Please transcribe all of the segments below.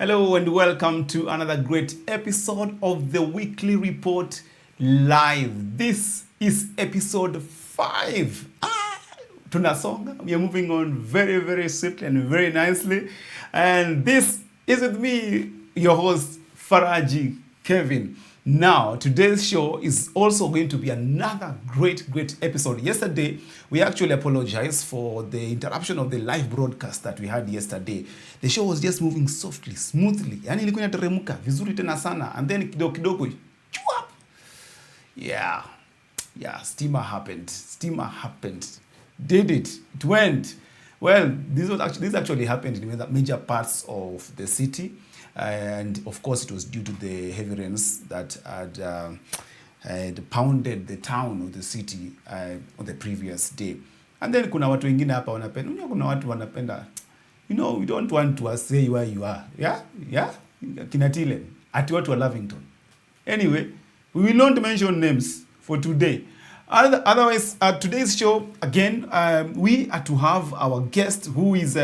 Hello and welcome to another great episode of the Weekly Report Live. This is episode 5. Tunasonga. We are moving on very, very swiftly and very nicely. And this is with me, your host, Faraji Kevin. Now, today's show is also going to be another great episode. Yesterday, we actually apologized for the interruption of the live broadcast that we had yesterday. The show was just moving softly, smoothly. Yani ilikuwa inateremka vizuri tena sana, and then kidogo chuap. Yeah, steamer happened. Did it. It went. Well, this actually happened in major parts of the city. And of course, it was due to the heavy rains that had pounded the town of the city on the previous day. And then kuna watu wengine hapa wanapenda, kuna watu wanapenda, we don't want to say where you are. Yeah? Kinatile, ati watu wa Lavington. Anyway, we will not mention names for today. Otherwise, today's show, again, we are to have our guest who is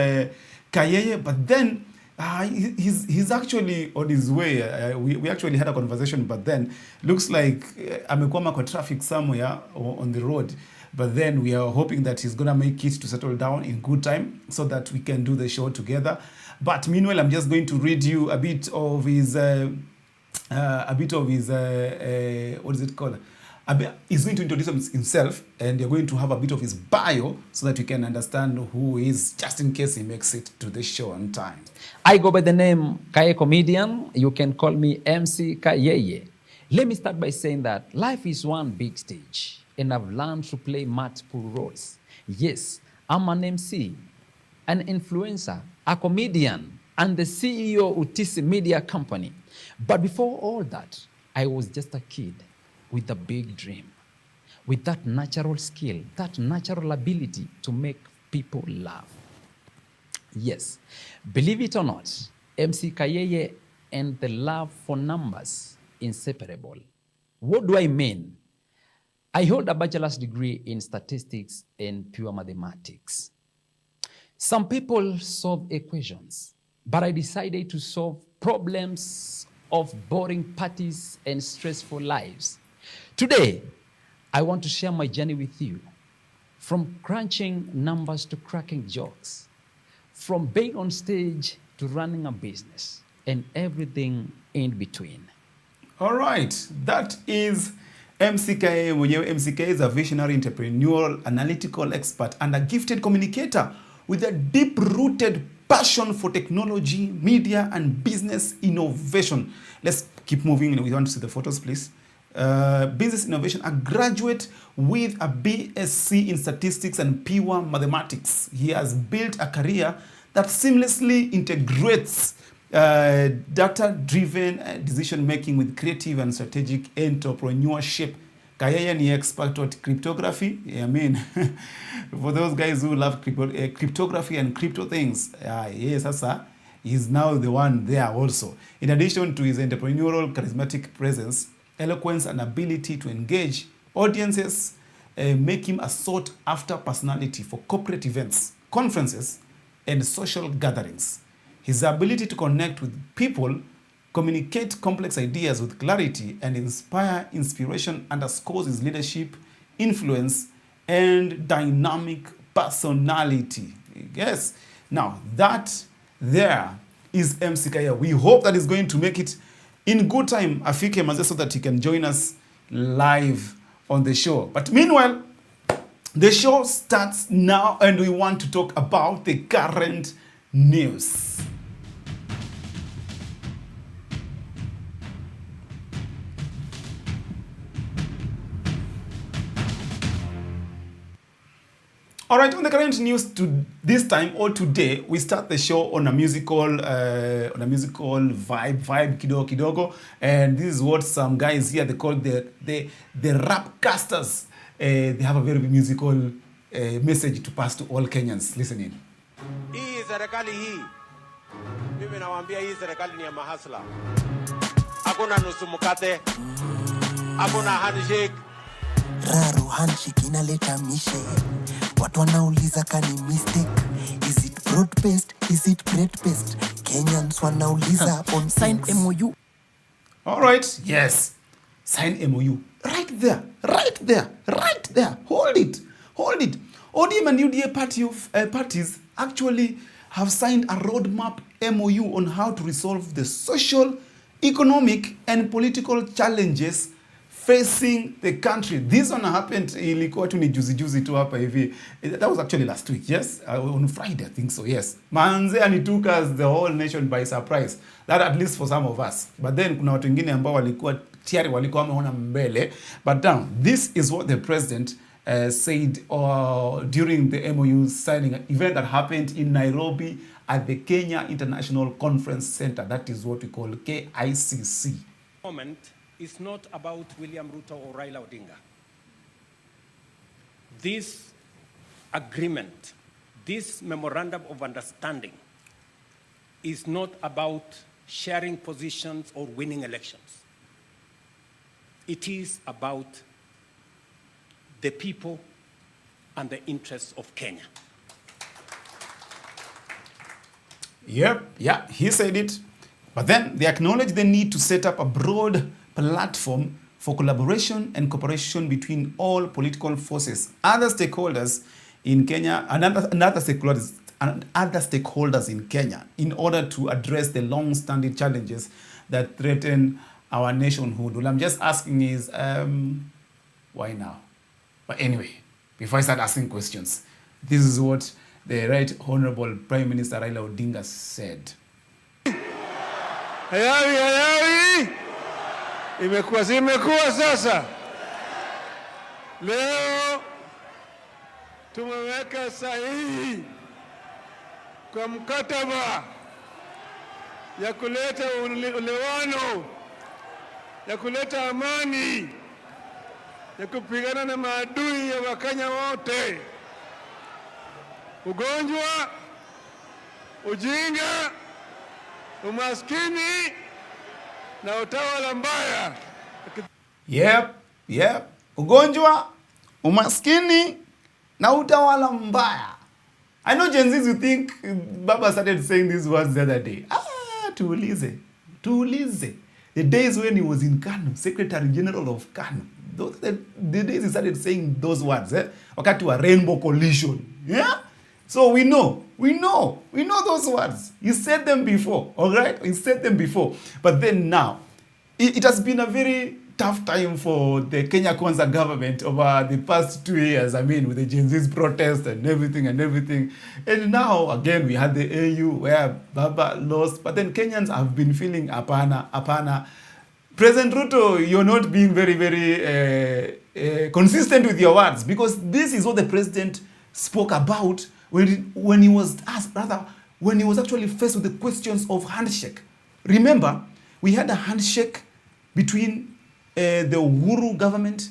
Kayeye, but then he's actually on his way. We actually had a conversation, but then looks like amekwama kwa traffic somewhere on the road. But then we are hoping that he's gonna make it to settle down in good time so that we can do the show together. But meanwhile, I'm just going to read you a bit of his what is it called? He's going to introduce himself, and you're going to have a bit of his bio so that you can understand who he is, just in case he makes it to the show on time. I go by the name Kayeye Comedian. You can call me MC Kayeye. Let me start by saying that life is one big stage, and I've learned to play multiple roles. Yes, I'm an MC, an influencer, a comedian, and the CEO of Utisi Media Company. But before all that, I was just a kid with a big dream, with that natural skill, that natural ability to make people laugh. Yes, believe it or not, MC Kayeye and the love for numbers, inseparable. What do I mean? I hold a bachelor's degree in statistics and pure mathematics. Some people solve equations, but I decided to solve problems of boring parties and stressful lives. Today, I want to share my journey with you, from crunching numbers to cracking jokes, from being on stage to running a business, and everything in between. All right, that is MC Kayeye mwenyewe. MC Kayeye is a visionary entrepreneurial, analytical expert, and a gifted communicator with a deep-rooted passion for technology, media, and business innovation. Let's keep moving. We want to see the photos, please. Business innovation, a graduate with a BSc in statistics and pure mathematics. He has built a career that seamlessly integrates data-driven decision-making with creative and strategic entrepreneurship. Kayeye ni expert at cryptography. I mean, for those guys who love cryptography and crypto things, yes, sasa, he's now the one there also. In addition to his entrepreneurial charismatic presence, eloquence, and ability to engage audiences, make him a sought-after personality for corporate events, conferences, and social gatherings. His ability to connect with people, communicate complex ideas with clarity, and inspire inspiration underscores his leadership, influence, and dynamic personality. Yes. Now, that there is MC Kayeye. We hope that he's going to make it in good time, afike maze, so that he can join us live on the show. But meanwhile, the show starts now, and we want to talk about the current news. All right, on the current news this time or today, we start the show on a musical vibe kidogo, and this is what some guys here, they call the rap casters. They have a very musical message to pass to all Kenyans. Listen in. Hii serikali hii, mimi nawaambia hii serikali ni ya mahasla. Hakuna nusu mkate, hakuna handshake. Raro handshake inaleta mishe. Watu wanauliza kani mistake. Is it broad based? Is it bread based? Kenyans wanauliza on Sign MOU. All right, yes. Sign MOU. Right there, right there, right there. Hold it, hold it. ODM and UDA parties actually have signed a roadmap MOU on how to resolve the social, economic, and political challenges facing the country. This one happened, ilikuwa tu ni juzi tu hapa hivi. That was actually last week, yes? On Friday, I think so, yes. Manze, and it took us the whole nation by surprise. That at least for some of us. But then kuna watu wengine ambao walikuwa tayari walikuwa wameona mbele. But now, this is what the president said during the MOU signing event that happened in Nairobi at the Kenya International Conference Center. That is what we call KICC. Moment is not about William Ruto or Raila Odinga. This agreement, this memorandum of understanding is not about sharing positions or winning elections. It is about the people and the interests of Kenya. Yep, yeah, he said it. But then they acknowledge the need to set up a broad platform for collaboration and cooperation between all political forces, other stakeholders in Kenya, and other stakeholders in Kenya, in order to address the long-standing challenges that threaten our nationhood. Well, I'm just asking is, why now? But anyway, before I start asking questions, this is what the Right Honorable Prime Minister Raila Odinga said. Hayawi imekuwa sasa. Leo tumeweka sahihi kwa mkataba ya kuleta ulewano, ya kuleta amani, ya kupigana na maadui ya Wakenya wote. Ugonjwa, ujinga, umaskini na utawala mbaya. Yep. Ugonjwa, umaskini na utawala mbaya. I know Gen Zs, you think Baba started saying these words the other day. Tuulize. The days when he was in Kano, Secretary General of Kano. The days he started saying those words, wakati wa Rainbow Coalition. Yeah? So we know those words. He said them before, all right? He said them before. But then now, it has been a very tough time for the Kenya Kwanza government over the past 2 years. I mean, with the Gen Z's protest and everything. And now, again, we had the AU where Baba lost. But then Kenyans have been feeling apana. President Ruto, you're not being very, very consistent with your words, because this is what the president spoke about when he was asked, when he was actually faced with the questions of handshake. Remember, we had a handshake between the Uhuru government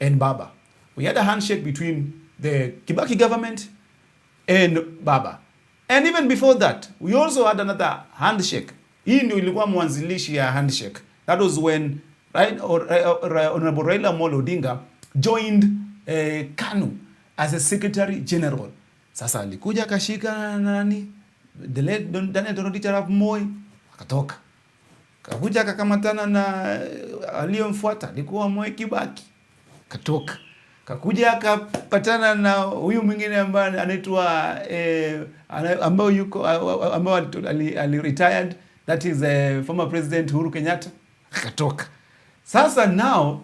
and Baba. We had a handshake between the Kibaki government and Baba. And even before that, we also had another handshake. Hii ndio ilikuwa mwanzilishi ya handshake. That was when Honorable Raila Amolo Odinga joined KANU as a Secretary General. Sasa alikuja akashika nani? The late Daniel Toroitich Arap Moi akatoka. Kakuja akakamatana na aliyomfuata alikuwa Moi Kibaki. Katoka. Kakuja akapatana na huyu mwingine ambaye anaitwa ambao ali retired, that is former President Uhuru Kenyatta. Akatoka. Sasa now,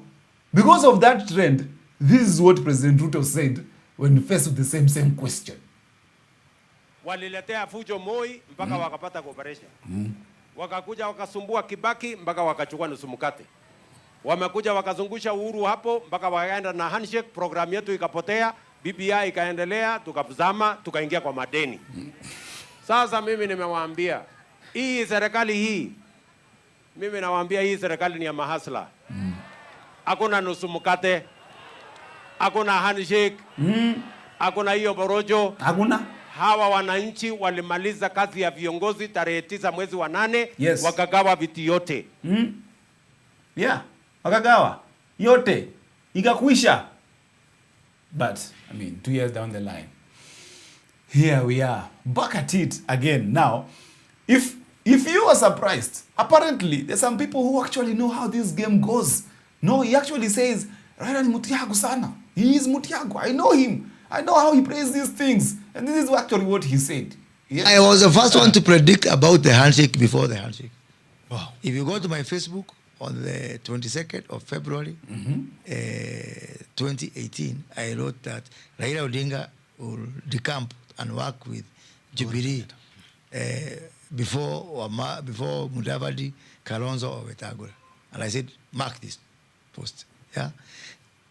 because of that trend, this is what President Ruto said when faced with the same question. Waliletea fujo Moi mpaka wakapata cooperation. Wakakuja wakasumbua Kibaki mpaka wakachukua nusu mkate. Wamekuja wakazungusha Uhuru hapo mpaka wakaenda na handshake, program yetu ikapotea, BBI ikaendelea, tukazama, tukaingia kwa madeni. Sasa mimi nimewaambia, hii serikali hii, mimi nawaambia hii serikali ni ya mahasla. Hakuna nusu mkate, hakuna handshake, hakuna hiyo borojo. Hakuna. Hawa wananchi walimaliza kazi ya viongozi tarehe 9 mwezi wa 8, yes. Wakagawa viti yote. Yeah, wakagawa yote ikakwisha. But I mean, 2 years down the line, here we are back at it again. Now, if if you are surprised, apparently there's some people who actually know how this game goes. No, he actually says, Raila ni mutiago sana. He is mutiago. I know him. I know how he plays these things. And this is actually what he said. Yes. I was the first one to predict about the handshake before the handshake. Wow. If you go to my Facebook on the 22nd of February 2018, I wrote that Raila Odinga will decamp and work with Jubilee before Mudavadi, Kalonzo or Wetangula. And I said, mark this post. Yeah,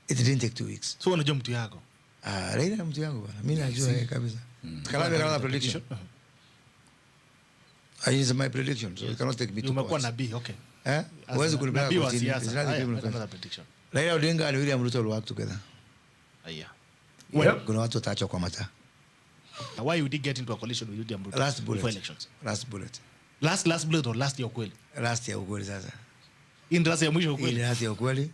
it didn't take 2 weeks. So unajua mtu yako? Raila mtu yangu bana. Mimi najua yeye kabisa. Kalonzo another prediction. I use my prediction, so you cannot take me to court. Umekuwa nabii, okay. Huwezi kunipeleka nabii wa kotini. siasa. It's not Haya, criminal another offense. prediction. Raila Odinga and William Ruto will work together. Aya. Kuna watu wataachwa kwa mata. Why would he get into a coalition with William Ruto Last before bullet. elections? Last bullet. Last bullet or last ya ukweli? Last ya ukweli sasa. Hii ndio last ya mwisho ukweli. Hii last ya ukweli.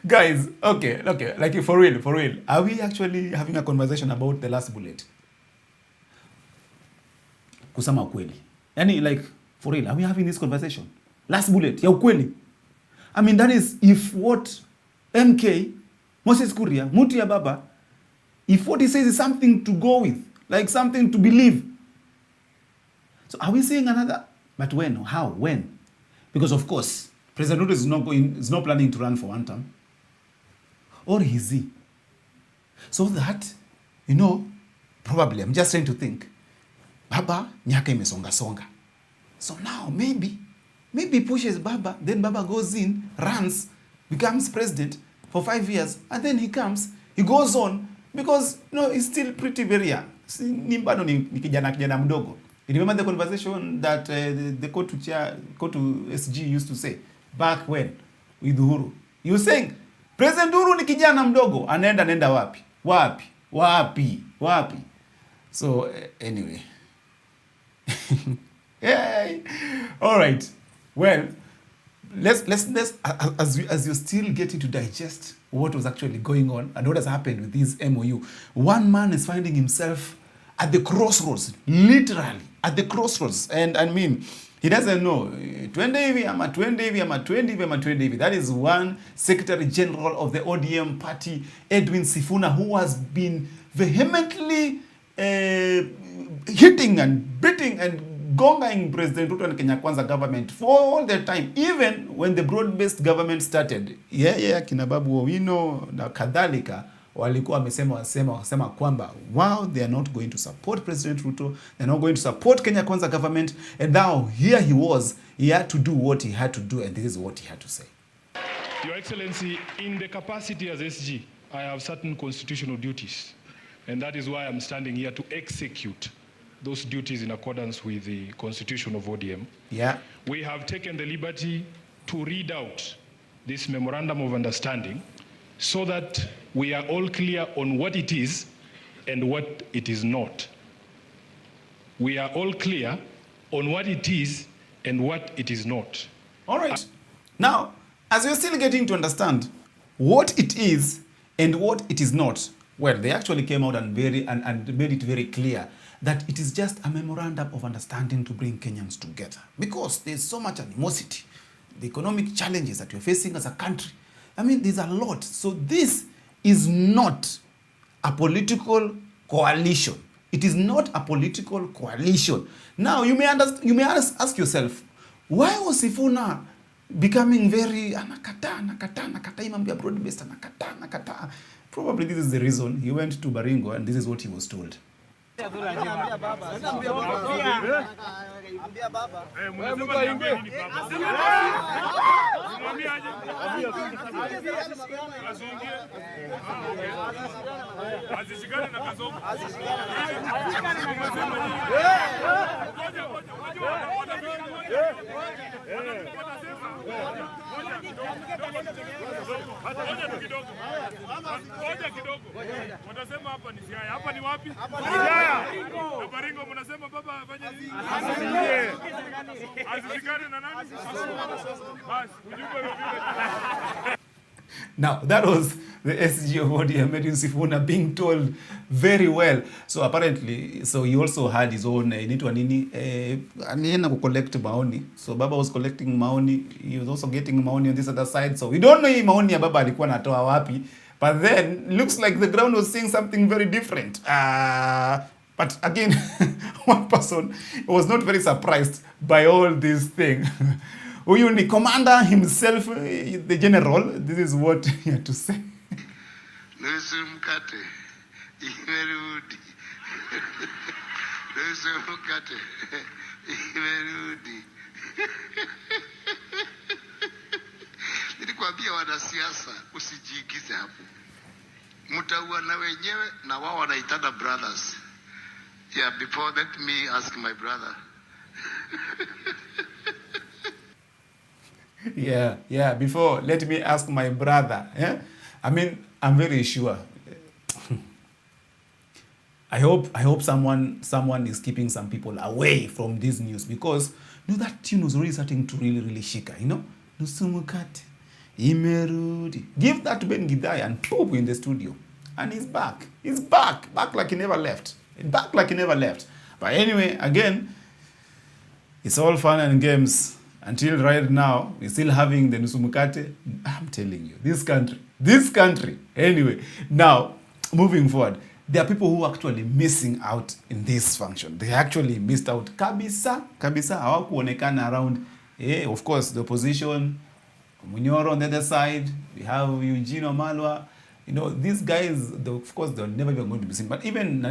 Guys, okay, like for real, are we actually having a conversation about the last bullet? Kusema ukweli. Yani, like, for real, are we having this conversation? Last bullet, ya ukweli. I mean, that is if what MK, Moses Kuria, Mutu ya Baba, if what he says is something to go with, like something to believe. So are we saying another? But when? How? When? Because of course, President Ruto is not planning to run for one term. Or is he? So that, you know, probably, I'm just trying to think, Baba, nyaka imesonga songa. So now, maybe pushes Baba, then Baba goes in, runs, becomes president for 5 years, and then he goes on, because, you know, he's still pretty very young. Ni bado ni kijana mdogo. You remember the conversation that the Kotu SG used to say, back when, with Uhuru. He was saying, President Uhuru ni kijana mdogo, anaenda wapi. So anyway. Yay. All right. Well, let's as you're still getting to digest what was actually going on and what has happened with this MOU. One man is finding himself at the crossroads, literally at the crossroads. And I mean, he doesn't know. 20 hivi. That is one Secretary General of the ODM party, Edwin Sifuna, who has been vehemently hitting and beating and gongaing President Ruto and Kenya Kwanza government for all the time, even when the broad-based government started. Kina Babu Owino na kadhalika walikuwa wamesema kwamba they are not going to support President Ruto, they're not going to support Kenya Kwanza government, and now here he had to do what he had to do, and this is what he had to say. Your Excellency, in the capacity as SG, I have certain constitutional duties, and that is why I'm standing here to execute those duties in accordance with the constitution of ODM. Yeah. We have taken the liberty to read out this memorandum of understanding so that we are all clear on what it is and what it is not. We are all clear on what it is and what it is not. All right. Now, as you're still getting to understand what it is and what it is not, well, they actually came out and made it very clear that it is just a memorandum of understanding to bring Kenyans together. Because there's so much animosity, the economic challenges that we're facing as a country. I mean, there's a lot. So this is not a political coalition. It is not a political coalition. Now, you may ask yourself, why was Sifuna becoming very nakata imambia broad-based nakata? Probably this is the reason he went to Baringo and this is what he was told. Wanasema hapa ni Siaya. Hapa ni wapi? Na Baringo mnasema baba afanye nini? Azishikane na nani? Basi ujumbe vile. Now, that was the SG of ODM, Edwin Sifuna, being told very well. So apparently, so he also had his own, inaitwa nini, anienda collect maoni. So Baba was collecting maoni. He was also getting maoni on this other side. So we don't know hii maoni ya Baba alikuwa natoa wapi. But then, looks like the ground was saying something very different. But again, one person was not very surprised by all this thing. Huyu ni commander himself, the general. This is what he had to say. Nusu mkate imerudi. Nusu mkate imerudi. Nilikwambia wanasiasa usijiigize hapo. Mtaua na wenyewe na wao wanaitana brothers. Yeah, before let me ask my brother. Before, let me ask my brother. Yeah? I mean, I'm very sure. I hope someone is keeping some people away from this news, because that tune was really starting to really shika, Nusumukate, Imerudi. Give that to Ben Gidai and Pope in the studio. And he's back. He's back. Back like he never left. Back like he never left. But anyway, again, it's all fun and games. Until right now, we're still having the Nusumukate. I'm telling you, this country. Anyway, now, moving forward, there are people who are actually missing out in this function. They actually missed out. Kabisa, hawakuonekana around. Of course, the opposition, Munyoro on the other side, we have Eugene Omalwa. These guys, of course, they're never even going to be seen. But even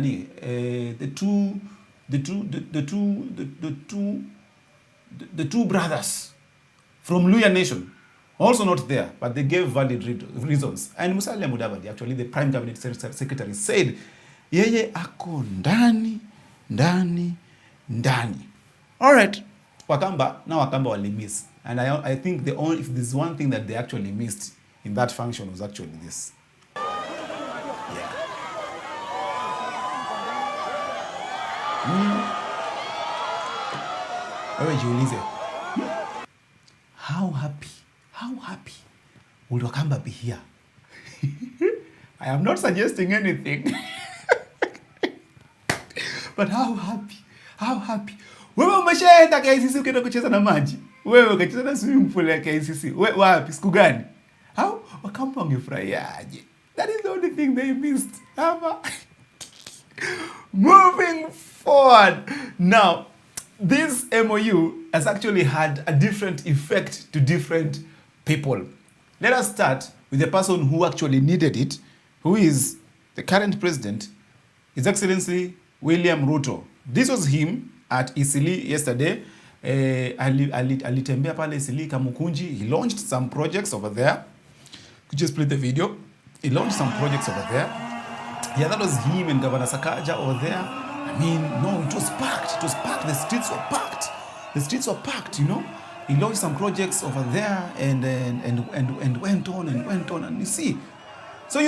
the two brothers from Luya Nation, also not there, but they gave valid reasons. And Musalia Mudavadi, actually the Prime Cabinet Secretary, said, yeye ako ndani. All right, Wakamba wali miss. And I think if there's one thing that they actually missed in that function was actually this. Yeah. Wewe jiulize, how happy would Wakamba be here? I am not suggesting anything. But how happy. Wewe umeshaenda KICC ukaenda kucheza na maji. Wewe ukacheza na swimming pool ya KICC. Wapi siku gani? How Wakamba wangefurahiaje? That is the only thing they missed. Moving forward. Now, this MOU has actually had a different effect to different people. Let us start with the person who actually needed it, who is the current president, His Excellency William Ruto. This was him at Isili yesterday. Alitembea pale Isili Kamukunji. He launched some projects over there. Could you just play the video? He launched some projects over there. Yeah, that was him and Governor Sakaja over there. I mean, no, it was packed. The streets were packed. He launched some projects over there and went on, and you see. So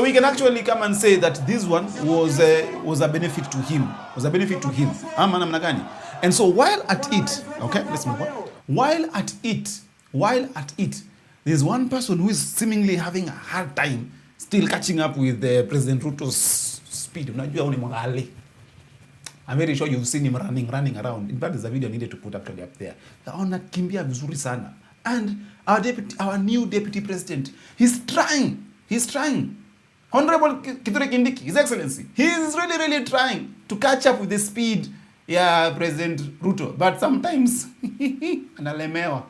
we can actually come and say that this one was a benefit to him. And so while at it, okay, let's move on. While at it, there's one person who is seemingly having a hard time still catching up with President Ruto's speed. Unajua uni mwangali. I'm very sure you've seen him running around. In fact, there's a video I needed to put actually up there. Anakimbia vizuri sana. And our new deputy president, he's trying. Honorable Kithure Kindiki, His Excellency, he is really trying to catch up with the speed, President Ruto. But sometimes, analemewa.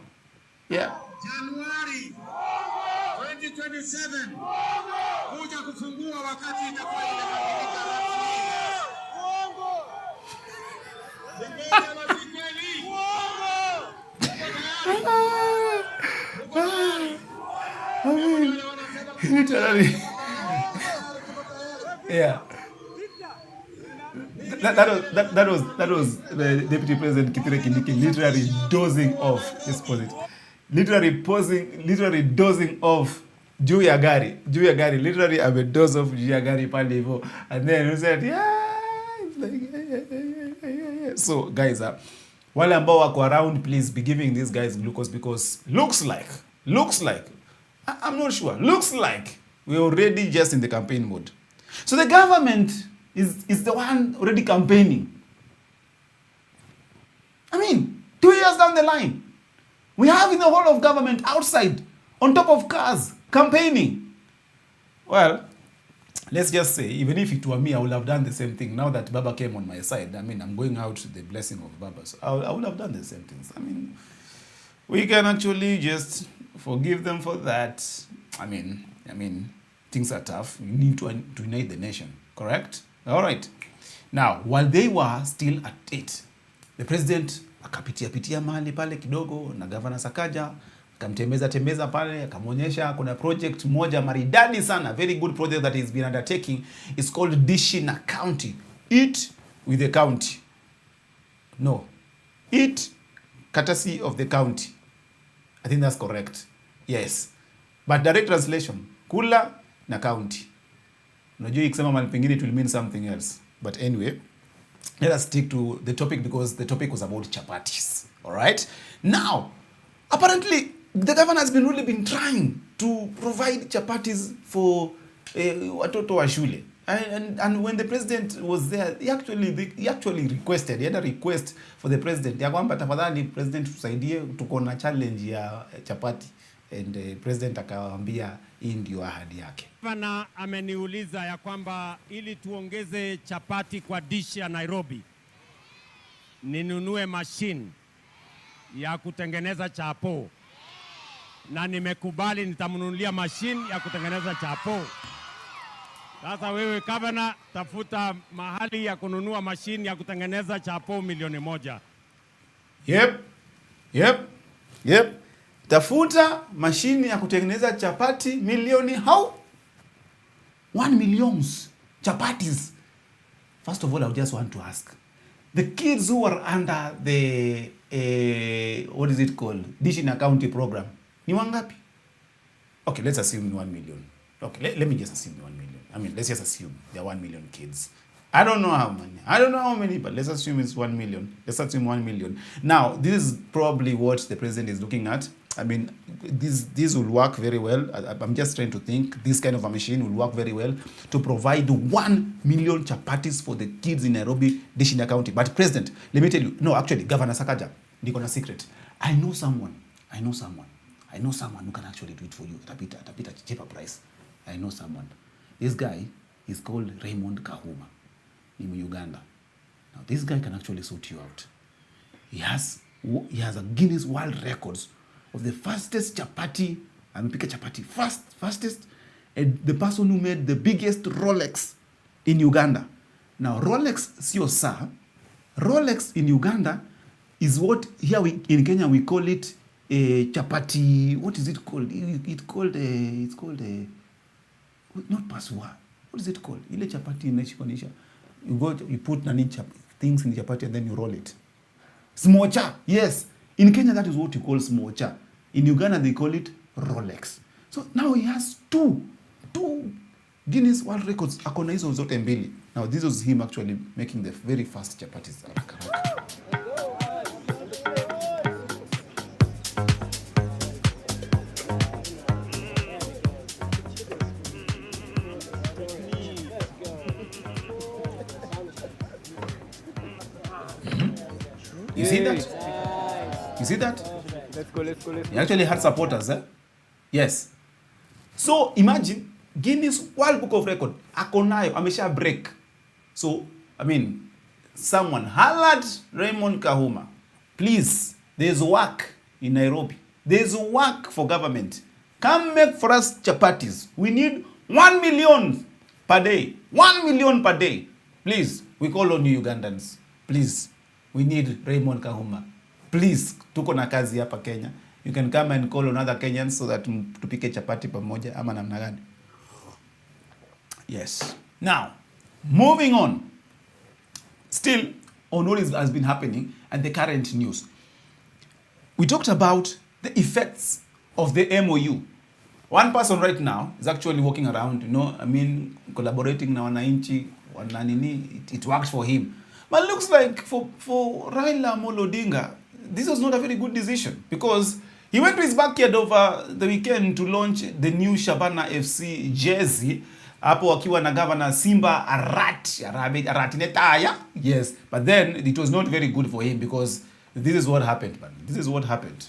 Yeah. Januari 2027 kuja kufungua wakati itakuwa inakamilika Literally. Yeah. That was the Deputy President Kithure Kindiki literally dozing off. Let's pause it. Literally dozing off juu ya gari. Literally amedose off juu ya gari pale hivyo. And then he said, it's like, So guys, wale ambao wako around, please be giving these guys glucose, because looks like I'm not sure. Looks like we're already just in the campaign mode. So the government is the one already campaigning. I mean, 2 years down the line, we have in the whole of government outside, on top of cars, campaigning. Well, let's just say, even if it were me, I would have done the same thing. Now that Baba came on my side, I mean, I'm going out with the blessing of Baba. So I would have done the same things. I mean, we can actually just forgive them for that. I mean, things are tough. We need to unite the nation, correct? All right. Now, while they were still at it, the president akapitia mahali pale kidogo na governor Sakaja akamtembeza pale, akamonyesha kuna project moja maridadi sana, very good project that he's been undertaking. It's called Dishina County. Eat with the county. No. Eat courtesy of the county. I think that's correct. Yes. But direct translation, kula na county. Unajua ikisema mahali pengine it will mean something else. But anyway, let us stick to the topic because the topic was about chapatis. All right? Now, apparently, the governor has really been trying to provide chapatis for watoto wa shule. And when the president was there, he actually requested, he had a request for the president. Ya kwamba tafadhali president tusaidie, tuko na challenge ya chapati. And president akawaambia hii ndio ahadi yake. Gavana ameniuliza ya kwamba ili tuongeze chapati kwa dish ya Nairobi, ninunue machine ya kutengeneza chapo. Na nimekubali nitamnunulia machine ya kutengeneza chapo. Sasa wewe gavana, tafuta mahali ya kununua machine ya kutengeneza chapo $1,000,000. Yep. Tafuta mashini ya kutengeneza chapati milioni how? 1 million chapatis. First of all, I just want to ask. The kids who are under the, what is it called? Dishina County program. Ni wangapi? Okay, let's assume 1 million. Okay, let me just assume 1 million. I mean, let's just assume there are 1 million kids. I don't know how many, but let's assume it's 1 million. Let's assume 1 million. Now, this is probably what the president is looking at. I mean, this will work very well. I'm just trying to think this kind of a machine will work very well to provide 1 million chapatis for the kids in Nairobi, Dishina County. But president, let me tell you, no, actually, Governor Sakaja, niko na secret. I know someone who can actually do it for you at a cheaper price. I know someone. This guy is called Raymond Kahuma in Uganda. Now, this guy can actually sort you out. He has a Guinness World Records of the fastest chapati, fastest, and the person who made the biggest Rolex in Uganda. Now, Rolex, sio saa. Rolex in Uganda is what here in Kenya we call it a chapati. What is it called? It's called not paswa. What is it called? Ile chapati inashikanisha. You put things in the chapati and then you roll it. Smocha. Yes. In Kenya, that is what you call smocha. In Uganda, they call it Rolex. So now he has two Guinness World Records. Akona hizo zote mbili. Now this was him actually making the very fast chapatis. You see that? You see that? Let's go. He actually had supporters, eh? Yes. So imagine Guinness World Book of Record. Akonayo, amesha break. So, I mean, someone hollered Raymond Kahuma. Please, there's work in Nairobi. There's work for government. Come make for us chapatis. We need 1 million per day. 1 million per day. Please, we call on you Ugandans. Please, we need Raymond Kahuma. Please, tuko na kazi hapa Kenya. You can come and call on other Kenyans so that tupike chapati pamoja ama namna gani. Yes. Now, moving on. Still on what has been happening and the current news. We talked about the effects of the MOU. One person right now is actually walking around, collaborating na wananchi, it worked for him. But it looks like for Raila Amolo Odinga, this was not a very good decision because He went to his backyard over the weekend to launch the new Shabana FC jersey. Hapo wakiwa na governor Simba Arati Netaya. Yes, but then it was not very good for him because this is what happened, man. This is what happened.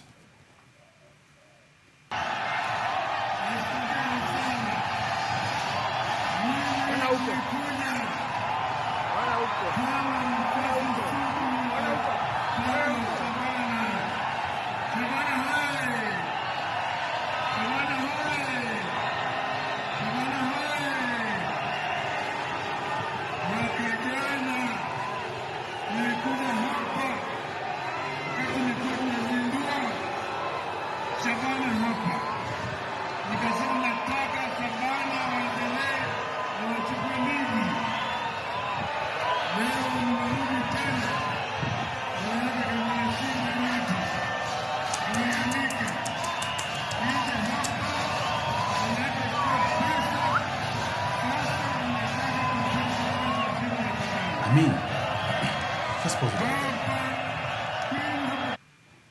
Just pause it.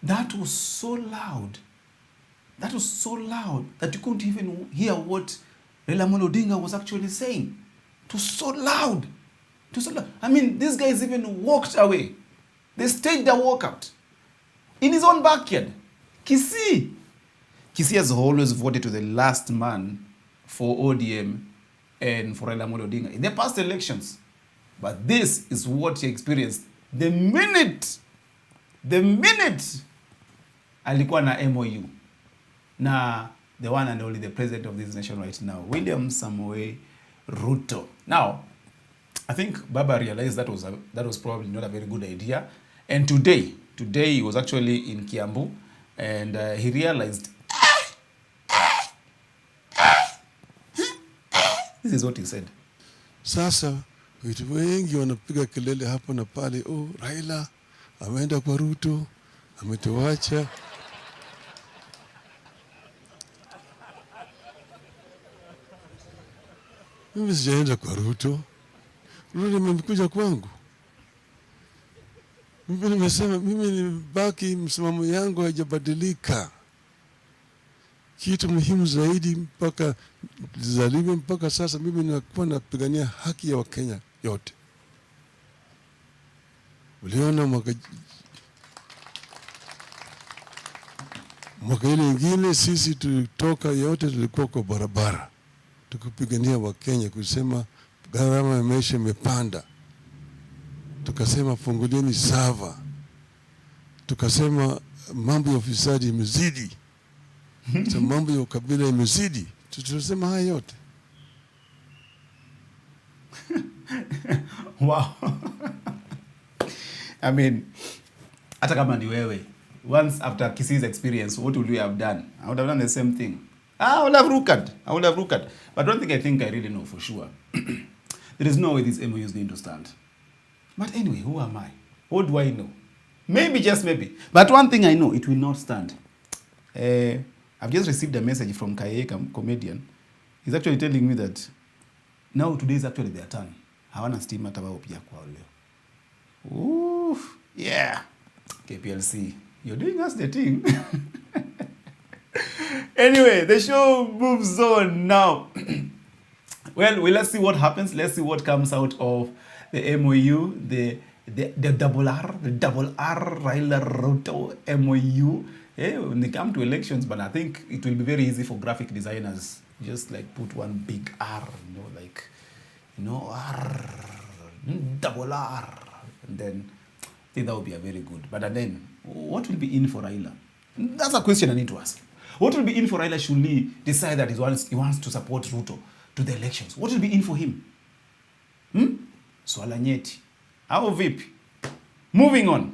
That was so loud. That was so loud that you couldn't even hear what Raila Amolo Odinga was actually saying. It was so loud. It was so loud. I mean, these guys even walked away. They staged their walkout in his own backyard. Kisii has always voted to the last man for ODM and for Raila Amolo Odinga in the past elections. But this is what he experienced the minute alikuwa na MOU na the one and only the president of this nation right now, William Samoei Ruto. Now, I think Baba realized that was probably not a very good idea. And today he was actually in Kiambu and he realized this is what he said. Sasa vitu wengi wanapiga kelele hapa na pale, oh, Raila ameenda kwa Ruto, ametuacha. Mimi sijaenda kwa Ruto. Ruto amekuja kwangu. Mimi nimesema mimi nibaki, msimamo yangu haijabadilika. Kitu muhimu zaidi mpaka zalime mpaka sasa mimi ninakuwa napigania haki ya Wakenya yote. Uliona mwaka ile ingine sisi tulitoka yote, tulikuwa kwa barabara tukipigania Wakenya, kusema gharama ya maisha imepanda, tukasema fungulieni sava, tukasema mambo ya ufisadi imezidi, mambo ya ukabila imezidi, tutasema haya yote. Wow. I mean, hata kama ni wewe, once after Kisii's experience, what would you have done? I would have done the same thing. I would have rukat. But I think I really know for sure. There is no way this MOU is going to stand. But anyway, who am I? What do I know? Maybe, just maybe. But one thing I know, it will not stand. I've just received a message from Kayeye, comedian. He's actually telling me that now today is actually their turn. Hawana stima hata wao pia kwa leo. Oof, yeah. KPLC, you're doing us the thing. Anyway, the show moves on now. Well, let's see what happens. Let's see what comes out of the MOU, the double R Raila Ruto MOU. Yeah, when they come to elections, but I think it will be very easy for graphic designers. Just like put one big R, R, double R, and then I think that would be a very good. But then, what will be in for Raila? That's a question I need to ask. What will be in for Raila should he decide that he wants to support Ruto to the elections? What will be in for him? Swala nyeti. Au vipi? Moving on.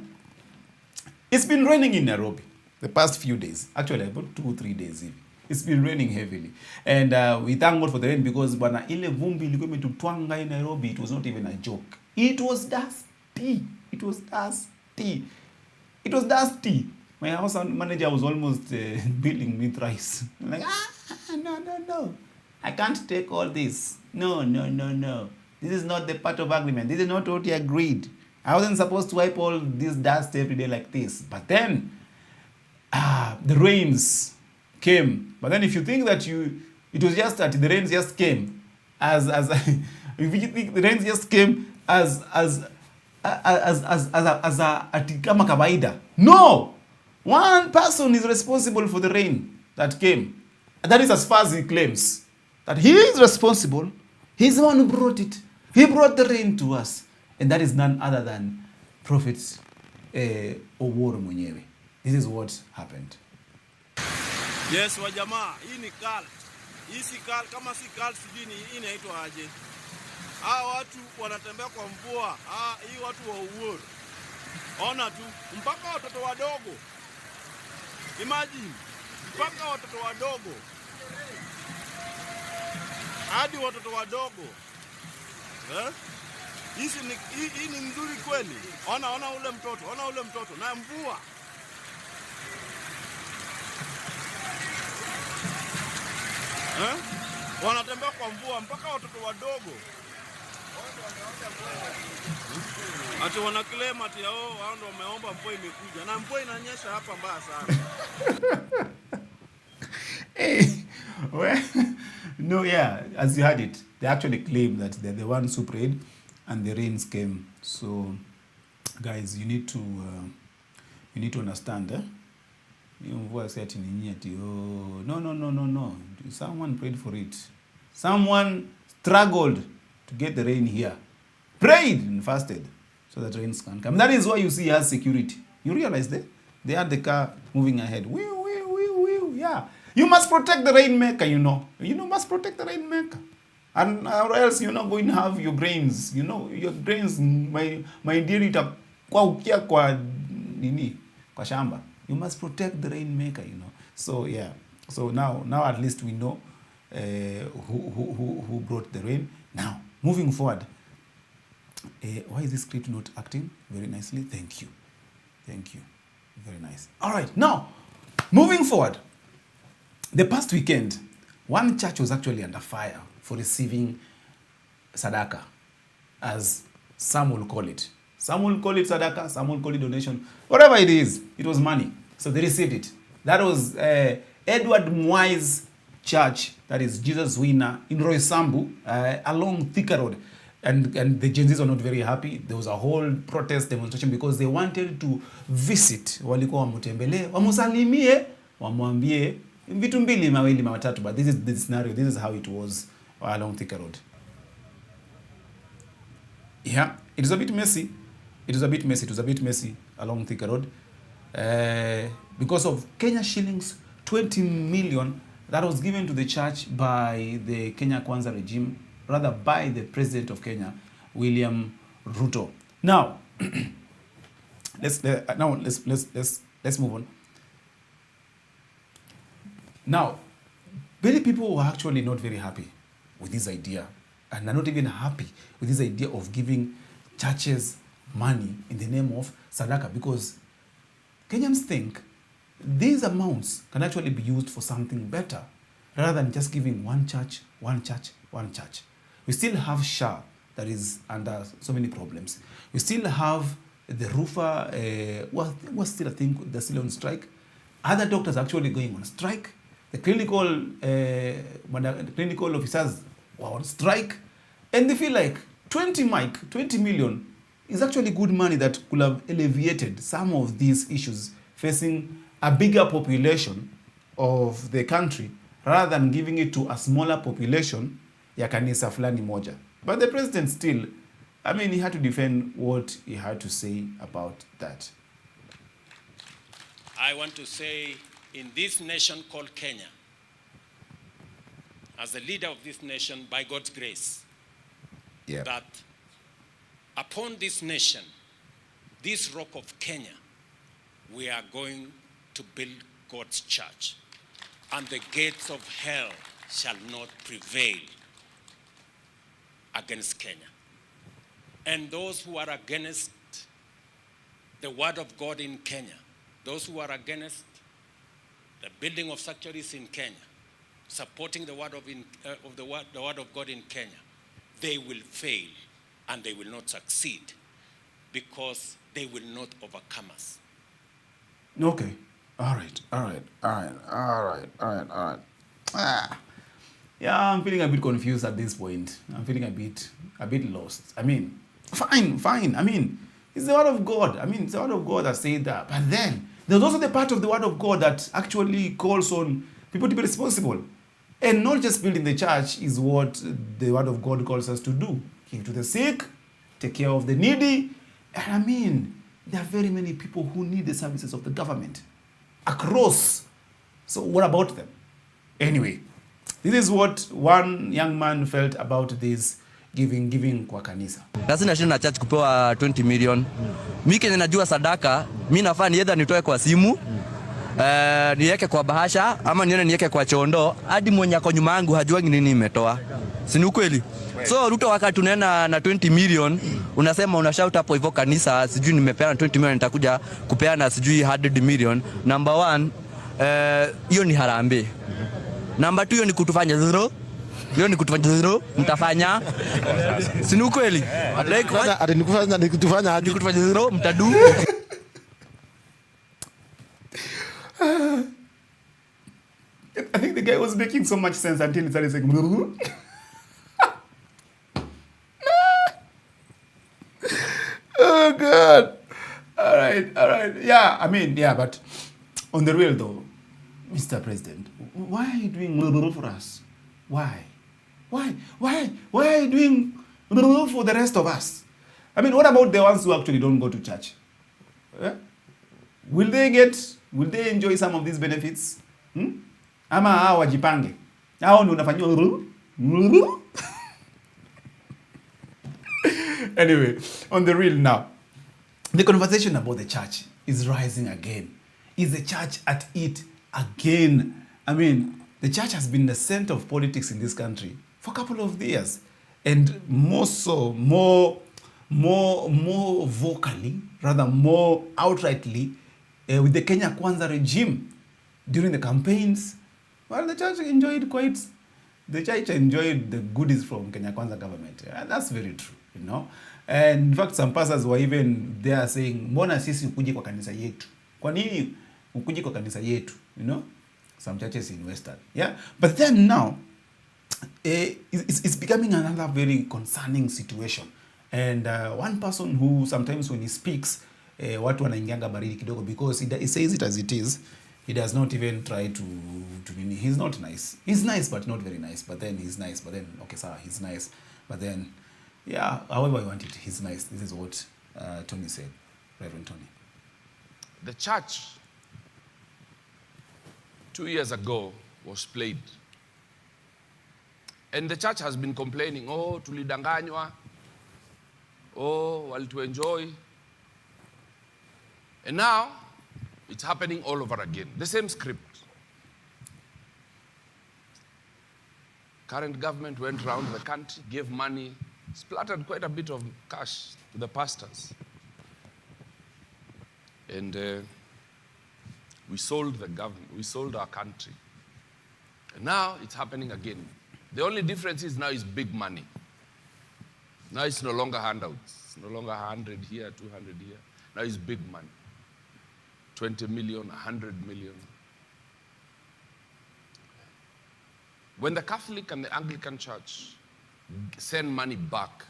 It's been raining in Nairobi the past few days. Actually, about 2 or 3 days even. It's been raining heavily. And we thank God for the rain because bwana ile vumbi ilikuwa imetutwanga in Nairobi, it was not even a joke. It was dusty. My house manager was almost billing me thrice. I'm like, no. I can't take all this. No. This is not the part of agreement. This is not what he agreed. I wasn't supposed to wipe all this dust every day like this. But then, the rains came. But then if you think that it was just that the rains just came as if you think the rains just came as kama kawaida. No! One person is responsible for the rain that came. And that is as far as he claims. That he is responsible. He's the one who brought it. He brought the rain to us. And that is none other than Prophet Owuor mwenyewe. This is what happened. Yes, wajamaa, hii ni cult. Hii si cult, kama si cult sijui ni hii inaitwa aje. Hawa watu wanatembea kwa mvua. Hii watu wa Owuor. Ona tu, mpaka watoto wadogo. Imagine, mpaka watoto wadogo. Hadi watoto wadogo. Hii ni mzuri kweli. Ona ule mtoto na mvua. Wanatembea kwa mvua mpaka watoto wadogo. Ati wanaclaim ati hao ndio wameomba mvua imekuja. Na mvua inanyesha hapa mbaya sana. Well, no, yeah, as you heard it, they actually claim that they're the ones who prayed and the rains came. So, guys, you need to understand, no. Someone prayed for it. Someone struggled to get the rain here. Prayed and fasted so that rains can come. That is why you see he has security. You realize that? They had the car moving ahead. Yeah. You must protect the rainmaker, you know. You must protect the rainmaker. And or else you're not going to have your grains. Your grains, my dear, kwa shamba. You must protect the rainmaker, So, yeah. So now at least we know who brought the rain. Now, moving forward. Why is this script not acting very nicely? Thank you. Very nice. All right. Now, moving forward. The past weekend, one church was actually under fire for receiving sadaka, as some will call it. Some will call it sadaka, some will call it donation. Whatever it is, it was money. So they received it. That was Edward Mwai's church, that is Jesus Winner, in Roysambu, along Thika Road. And the Gen Zs were not very happy. There was a whole protest demonstration because they wanted to visit. Walikuwa wamutembele, wamusalimie, wamwambie vitu mbili mawili matatu. But this is the scenario. This is how it was along Thika Road. Yeah, it is a bit messy. It was a bit messy along Thika Road. Because of Kenya shillings 20 million that was given to the church by the Kenya Kwanza regime, rather by the president of Kenya, William Ruto. Now, let's move on. Now, many people were actually not very happy with this idea, and are not even happy with this idea of giving churches money in the name of sadaka, because Kenyans think these amounts can actually be used for something better rather than just giving one church. We still have SHA that is under so many problems. We still have the roofer, was still, I think, they're still on strike. Other doctors are actually going on strike. The clinical officers were on strike. And they feel like 20 million is actually good money that could have alleviated some of these issues facing a bigger population of the country rather than giving it to a smaller population ya kanisa fulani moja. But the president still, he had to defend what he had to say about that. I want to say, in this nation called Kenya, as the leader of this nation, by God's grace, that upon this nation, this rock of Kenya, we are going to build God's church, and the gates of hell shall not prevail against Kenya. And those who are against the word of God in Kenya, those who are against the building of sanctuaries in Kenya, supporting the word of God in Kenya, they will fail and they will not succeed because they will not overcome us. Okay. All right. Yeah, I'm feeling a bit confused at this point. I'm feeling a bit lost. I mean, fine. I mean, it's the word of God. I mean, it's the word of God that said that. But then there's also the part of the word of God that actually calls on people to be responsible. And not just building the church is what the word of God calls us to do. Give to the sick, take care of the needy. And I mean, there are very many people who need the services of the government across. So what about them? Anyway, this is what one young man felt about this giving kwa kanisa. Lazima nashinda na church kupewa 20 million. Mimi kenye najua sadaka, mimi nafaa either nitoe kwa simu, niweke kwa bahasha ama niweke kwa chondo, hadi mwenye ako nyuma yangu hajuangi nini nimetoa. Si ni ukweli? So Ruto wakati tunaenda na 20 million, unasema unashout hapo hivyo kanisa, sijui nimepeana 20 million nitakuja kupeana sijui 100 million. Number 1, hiyo ni harambee. Number 2, hiyo ni kutufanya zero. Hiyo ni kutufanya zero, mtafanya. Si ni ukweli? Ati nikutufanya zero, mtadu. I think the guy was making so much sense until he started saying oh God. All right. Yeah, I mean, yeah, but on the real though, Mr. President, why are you doing for us? Why are you doing for the rest of us? I mean, what about the ones who actually don't go to church? Will they enjoy some of these benefits? Ama hao wajipange. Hao ndio unafanywa. Anyway, on the real now, the conversation about the church is rising again. Is the church at it again? I mean, the church has been the center of politics in this country for a couple of years, and more vocally, rather more outrightly, with the Kenya Kwanza regime during the campaigns. Well, the church enjoyed the goodies from Kenya Kwanza government. And that's very true, you know. And in fact, some pastors were even there saying, mbona sisi ukuje kwa kanisa yetu? Kwa nini ukuje kwa kanisa yetu? You know, some churches in Western. Yeah. But then now, it's becoming another very concerning situation. And one person who sometimes when he speaks, watu wanaingianga baridi kidogo because he says it as it is. He does not even try to be, he's not nice. He's nice, but not very nice. But then he's nice. But then, okay, sir, he's nice. But then, yeah, however you want it, he's nice. This is what Tony said, Reverend Tony. The church 2 years ago was played. And the church has been complaining, oh, tulidanganywa, oh, walituenjoy. And now, it's happening all over again. The same script. Current government went around the country, gave money, splattered quite a bit of cash to the pastors. And we sold the government, we sold our country. And now it's happening again. The only difference is now is big money. Now it's no longer handouts. It's no longer 100 here, 200 here. Now it's big money. 20 million, 100 million. When the Catholic and the Anglican Church send money back,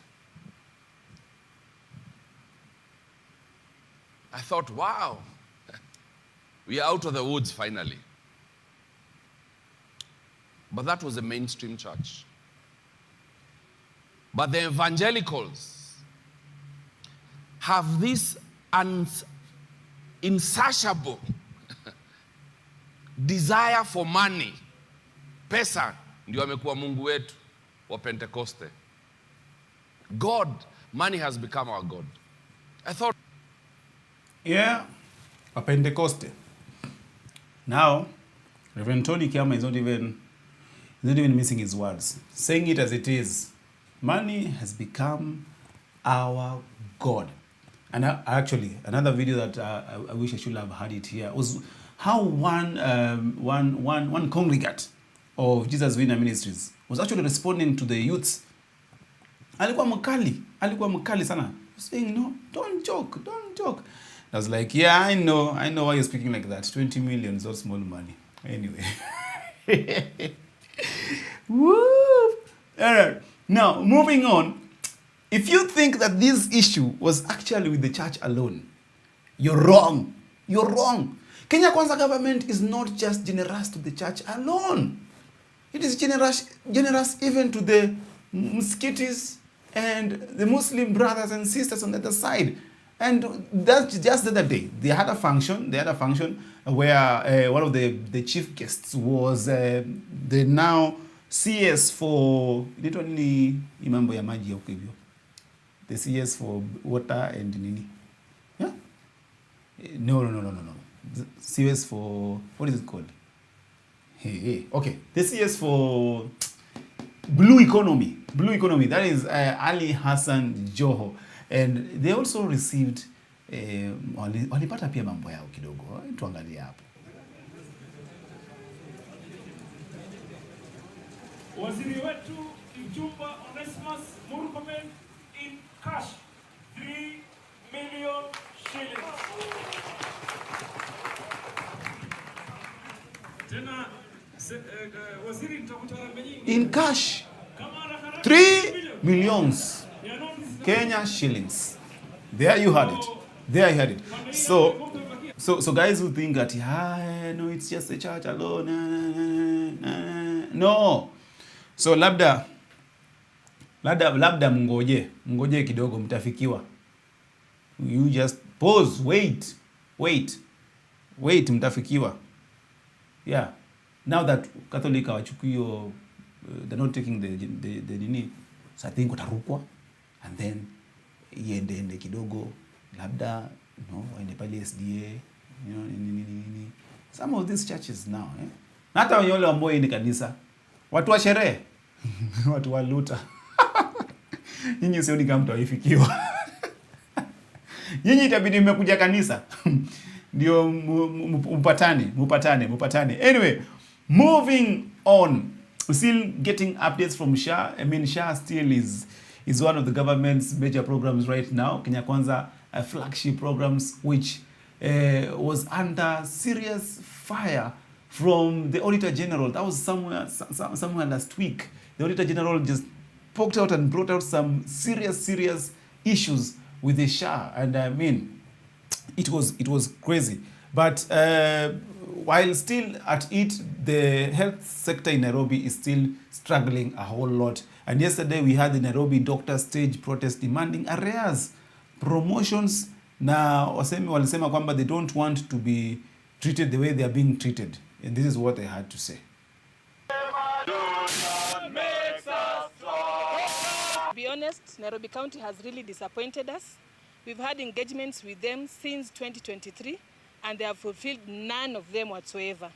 I thought, wow, we are out of the woods finally. But that was a mainstream church. But the evangelicals have this insatiable desire for money. Pesa ndio amekuwa Mungu wetu wa Pentecoste. God, money has become our God. I thought, yeah, a Pentecoste. Now, Reverend Tony Kiama is not even missing his words. Saying it as it is, money has become our God. And actually, another video that I wish I should have had it here was how one congregant of Jesus Winner Ministries was actually responding to the youths. Alikuwa mkali sana. Saying, no, don't joke. I was like, yeah, I know why you're speaking like that. 20 million is not small money. Anyway. Woo! All right. Now, moving on. If you think that this issue was actually with the church alone, you're wrong. You're wrong. Kenya Kwanza government is not just generous to the church alone. It is generous even to the mosques and the Muslim brothers and sisters on the other side. And that's just the other day. They had a function where one of the chief guests was the now CS for literally imambo ya maji huko hivyo. The CS for water and nini. Yeah? No. The CS for, what is it called? Hey. Okay. The CS for Blue Economy. That is Ali Hassan Joho. And they also received walipata pia mambo yao kidogo. Tuangalie hapo. Waziri wetu Mjumba Onesimus Murkomen in cash 3 million shillings. Tena waziri nitakutana nyingi. In cash 3 millions Kenya shillings. There you had it. So guys who think that no, it's just the church alone. No. So labda mngoje kidogo mtafikiwa. You just pause, wait mtafikiwa. Yeah. Now that Catholic hawachukui they're not taking the nini. So I think utarukwa and then iende kidogo labda waende pale SDA, nini. Some of these churches now, hata wale ambao ni kanisa, watu wa sherehe, watu wa luta. Nyinyi sioni kama mtaifikiwa. Nyinyi itabidi mmekuja kanisa. Ndio mupatane. Anyway, moving on. We're still getting updates from SHA. I mean, SHA still is one of the government's major programs right now. Kenya Kwanza flagship programs, which was under serious fire from the Auditor General. That was somewhere last week. The Auditor General just poked out and brought out some serious issues with the SHA, and I mean, it was crazy. But while still at it, the health sector in Nairobi is still struggling a whole lot. And yesterday we had the Nairobi doctors stage protest demanding arrears, promotions, na walisema kwamba they don't want to be treated the way they are being treated. And this is what they had to say. To be honest, Nairobi County has really disappointed us. We've had engagements with them since 2023, and they have fulfilled none of them whatsoever.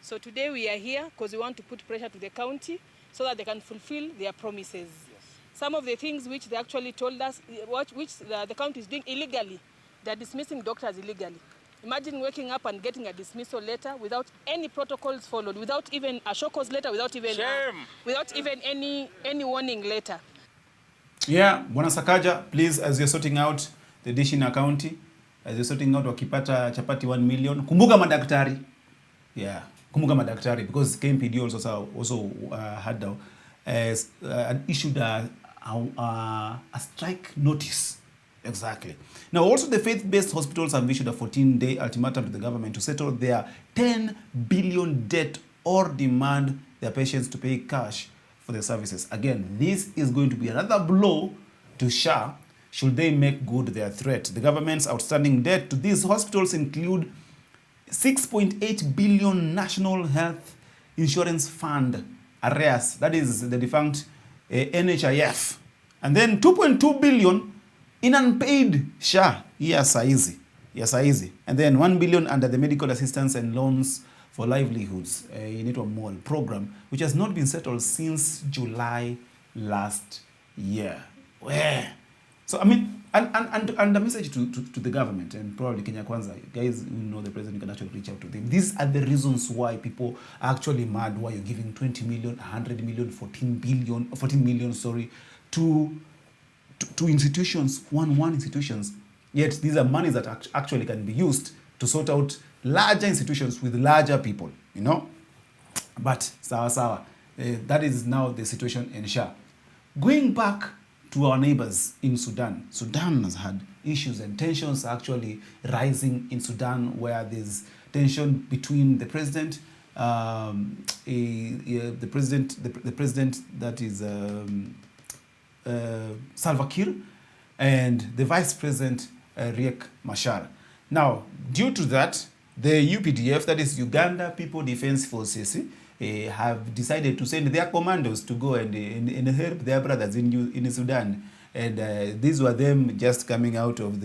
So today we are here because we want to put pressure to the county so that they can fulfill their promises. Yes. Some of the things which they actually told us, which the county is doing illegally, they're dismissing doctors illegally. Imagine waking up and getting a dismissal letter without any protocols followed, without even a show cause letter, without even any warning letter. Yeah, Bwana Sakaja, please, as you're sorting out the dish in a county, as you're sorting out wakipata chapati 1 million, kumbuka madaktari. Yeah, kumbuka madaktari, because KMPD also had issued a strike notice. Exactly. Now, also the faith-based hospitals have issued a 14-day ultimatum to the government to settle their 10 billion debt or demand their patients to pay cash for their services. Again, this is going to be another blow to SHA should they make good their threat. The government's outstanding debt to these hospitals include 6.8 billion National Health Insurance Fund arrears, that is the defunct NHIF, and then 2.2 billion in unpaid SHA, and then 1 billion under the medical assistance and loans for livelihoods, inaitwa MOL program, which has not been settled since July last year. Where? So I mean, and the message to the government and probably Kenya Kwanza, guys who know the president can actually reach out to them. These are the reasons why people are actually mad why you're giving 20 million, 100 million, 14 million, to institutions, one institutions, Yet these are monies that actually can be used to sort out larger institutions with larger people, you know. But sawa, that is now the situation in Shah. Going back to our neighbors in Sudan, Sudan has had issues and tensions actually rising in Sudan, where there's tension between the president, the president that is Salva Kiir, and the vice president Riek Machar. Now, due to that, the UPDF, that is Uganda People Defense Forces, have decided to send their commandos to go and help their brothers in Sudan. And these were them just coming out of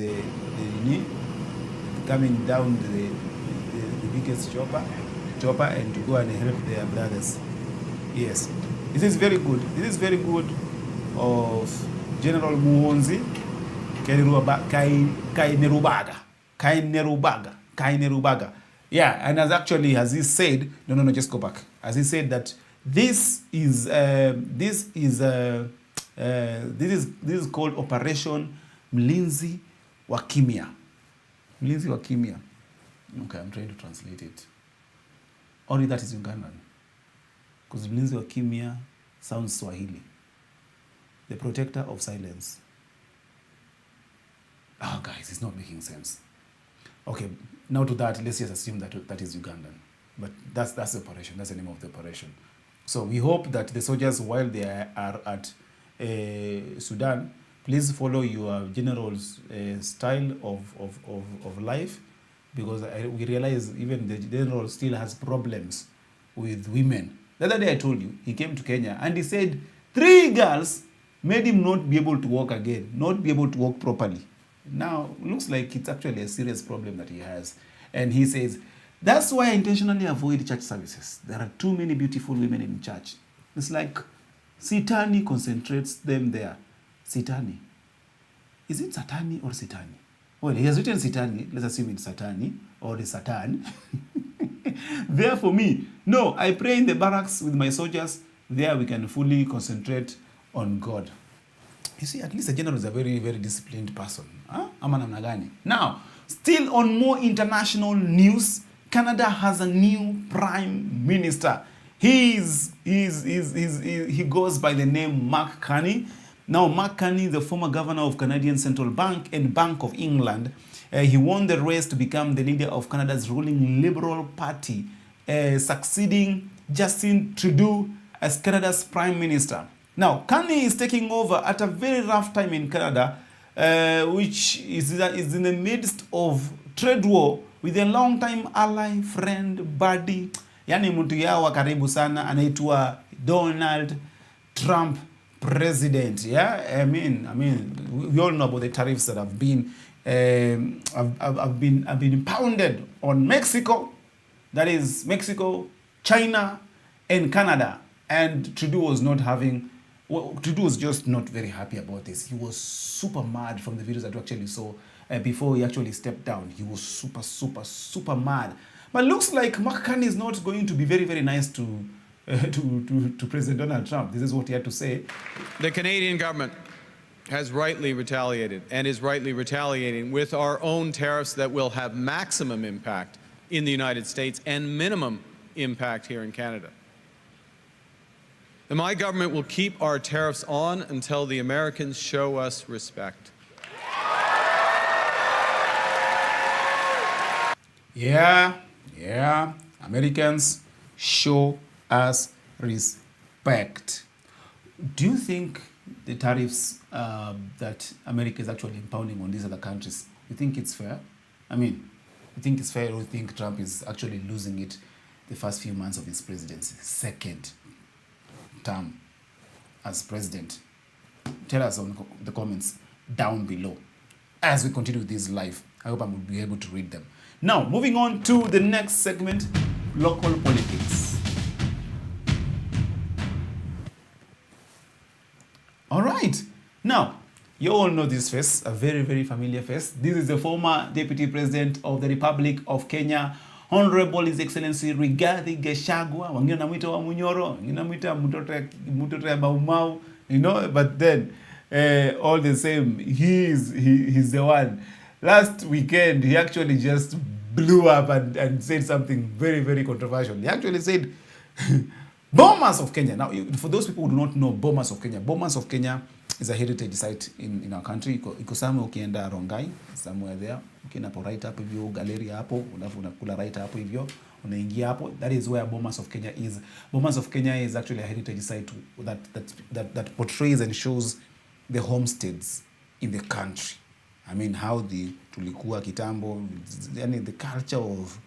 coming down the biggest chopper and to go and help their brothers. Yes, this is very good. This is very good of General Muhonzi Kainerubaga. Yeah, and as he said, no, just go back. As he said that this is called Operation Mlinzi wa Kimya. Mlinzi wa Kimya. Okay, I'm trying to translate it. Only that is Ugandan. Because Mlinzi wa Kimya sounds Swahili. The protector of silence. Oh, guys, it's not making sense. Okay, now to that, let's just assume that is Ugandan. But that's the operation. That's the name of the operation. So we hope that the soldiers, while they are at Sudan, please follow your general's style of life, because we realize even the general still has problems with women. The other day I told you, he came to Kenya and he said 3 girls made him not be able to walk again, not be able to walk properly. Now, looks like it's actually a serious problem that he has. And he says, that's why I intentionally avoid church services. There are too many beautiful women in church. It's like Sitani concentrates them there. Sitani. Is it Satani or Sitani? Well, he has written Sitani. Let's assume it's Satani or the Satan. There for me, no, I pray in the barracks with my soldiers. There we can fully concentrate on God. You see, at least the general is a very, very disciplined person. Huh? Now, still on more international news, Canada has a new prime minister. He goes by the name Mark Carney. Now, Mark Carney, the former governor of Canadian Central Bank and Bank of England, he won the race to become the leader of Canada's ruling Liberal Party, succeeding Justin Trudeau as Canada's prime minister. Now, Carney is taking over at a very rough time in Canada, which is in the midst of trade war with a long-time ally, friend, buddy, yani mtu yao wa karibu sana, anaitwa Donald Trump president. Yeah, I mean, we all know about the tariffs that have been impounded on Mexico. That is Mexico, China, and Canada. And Trudeau was Trudeau was just not very happy about this. He was super mad from the videos that we actually saw before he actually stepped down. He was super mad. But looks like Mark Carney is not going to be very, very nice to President Donald Trump. This is what he had to say. The Canadian government has rightly retaliated and is rightly retaliating with our own tariffs that will have maximum impact in the United States and minimum impact here in Canada. And my government will keep our tariffs on until the Americans show us respect. Yeah. Americans, show us respect. Do you think the tariffs that America is actually impounding on these other countries, you think it's fair? I mean, you think it's fair, or you think Trump is actually losing it the first few months of his presidency, second term as president? Tell us on the comments down below as we continue this live. I hope I will be able to read them. Now, moving on to the next segment, local politics. All right. Now, you all know this face, a very, very familiar face. This is the former Deputy President of the Republic of Kenya, Honorable His Excellency Rigathi Gachagua. Wengine namuita wa Munyoro, wengine namuita mtoto ya Maumau, but then all the same, he's the one. last weekend, he actually just blew up and said something very, very controversial. He actually said, Bomas of Kenya. Now, for those people who do not know Bomas of Kenya is a heritage site in our country. Iko somewhere ukienda Rongai, somewhere there. Ukienda po right hapo hivyo, gallery hapo, unakula right hapo hivyo, unaingia hapo. That is where Bomas of Kenya is. Bomas of Kenya is actually a heritage site that portrays and shows the homesteads in the country. I mean, how the tulikuwa kitambo, the culture of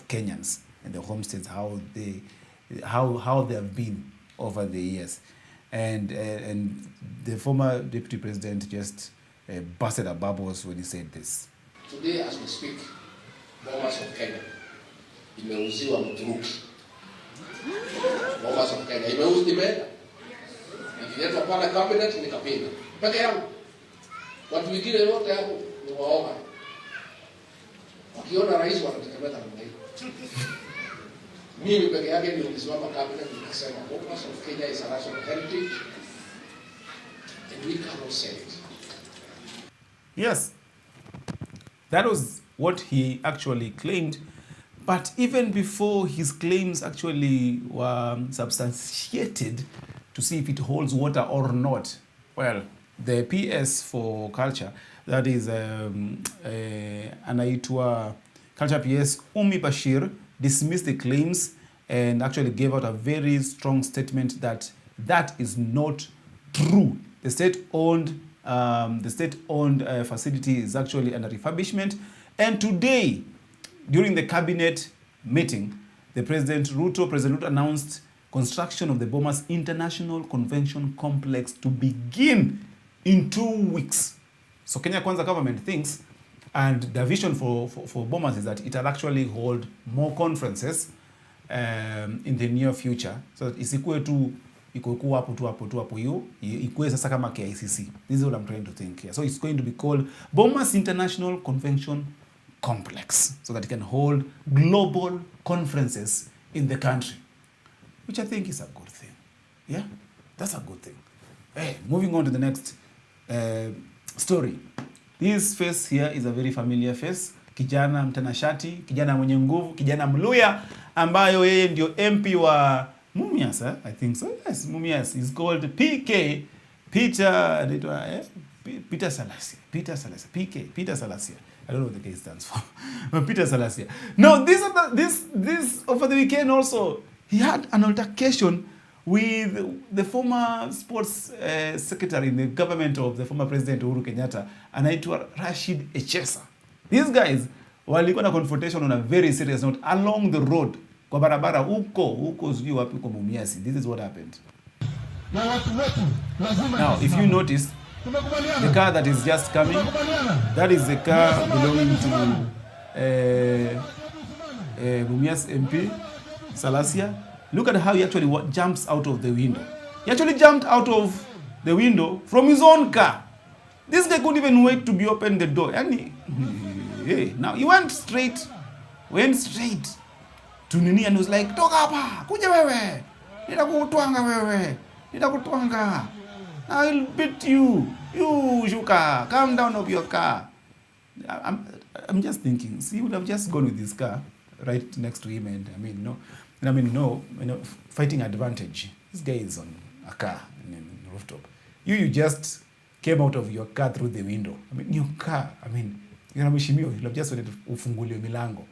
Kenyans and the homesteads, how they have been over the years. And the former deputy president just busted a bubbles when he said this. Today, as we speak, Bomas of Kenya imeuziwa Mturuki. Bomas of Kenya imeenda. Ikiletwa pale cabinet nikapinga. Peke yangu. Watu wengine wote hapo ni waoga. Wakiona rais wanatetemeka namna hiyo. Mimi peke yake ndio nisimama cabinet nikasema Bomas of Kenya is a national heritage and we cannot sell it. Yes, that was what he actually claimed. But even before his claims actually were substantiated to see if it holds water or not, well, the PS for culture, that is anaitwa culture PS Umi Bashir, dismissed the claims and actually gave out a very strong statement that that is not true. The state-owned facility is actually under refurbishment. And today, during the cabinet meeting, President Ruto announced construction of the Bomas International Convention Complex to begin in 2 weeks. So Kenya Kwanza government thinks, and the vision for Bomas is that it will actually hold more conferences in the near future. So isikuwe tu iko hapo hiyo, ikuwe sasa kama KICC. This is what I'm trying to think here. So it's going to be called Bomas International Convention Complex, so that it can hold global conferences in the country, which I think is a good thing. Yeah, that's a good thing. Hey, moving on to the next story. This face here is a very familiar face. Kijana mtanashati, kijana mwenye nguvu, kijana Mluya ambayo yeye ndio MP wa Mumias, I think so. Yes, Mumias is called PK Peter Salasia. Peter Salasia. I don't know what the K stands for. But Peter Salasia. No, this over the weekend also, he had an altercation with the former sports secretary in the government of the former president Uhuru Kenyatta, anaitwa Rashid Echesa. These guys walikuwa na confrontation on a very serious note along the road. Kwa barabara huko sijui wapi kwa Mumias. This is what happened. Now, if you notice, the car that is just coming, that is the car belonging to Mumias MP Salasia. Look at how he actually jumps out of the window. He actually jumped out of the window from his own car. This guy couldn't even wait to be opened the door. And now he went straight to Nini and was like, toka hapa, kuja wewe. Nitakutwanga. I'll beat you. You Shuka, calm down of your car. I'm just thinking, see, he would have just gone with his car right next to him, and no, fighting advantage. This guy is on a car in a rooftop. You just came out of your car through the window. Your car, you'll have just wanted to ufunguliwe milango.